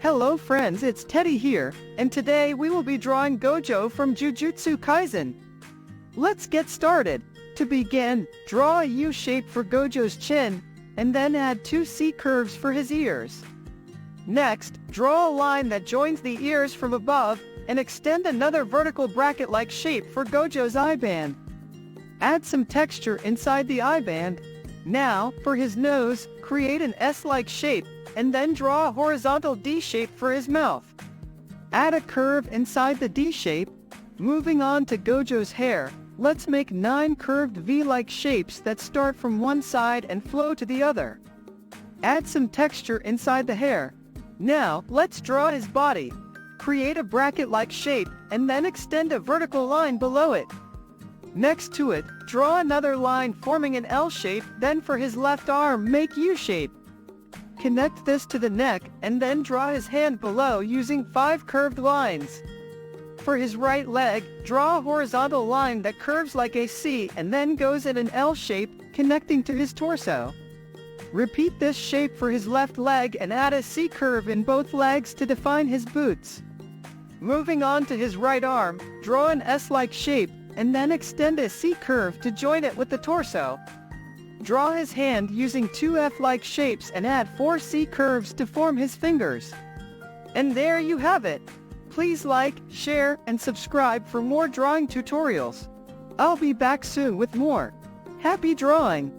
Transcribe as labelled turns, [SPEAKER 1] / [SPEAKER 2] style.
[SPEAKER 1] Hello friends, it's Teddy here, and today we will be drawing Gojo from Jujutsu Kaisen. Let's get started. To begin, draw a U shape for Gojo's chin, and then add 2 C curves for his ears. Next, draw a line that joins the ears from above, and extend another vertical bracket-like shape for Gojo's eye band. Add some texture inside the eye band. Now, for his nose, create an S-like shape, and then draw a horizontal D shape for his mouth. Add a curve inside the D shape. Moving on to Gojo's hair, let's make 9 curved V-like shapes that start from one side and flow to the other. Add some texture inside the hair. Now, let's draw his body. Create a bracket-like shape, and then extend a vertical line below it. Next to it, draw another line forming an L shape, then for his left arm make U shape. Connect this to the neck, and then draw his hand below using 5 curved lines. For his right leg, draw a horizontal line that curves like a C and then goes in an L shape, connecting to his torso. Repeat this shape for his left leg and add a C curve in both legs to define his boots. Moving on to his right arm, draw an S-like shape, and then extend a C curve to join it with the torso. Draw his hand using 2 F-like shapes and add 4 C curves to form his fingers. And there you have it. Please like, share, and subscribe for more drawing tutorials. I'll be back soon with more. Happy drawing!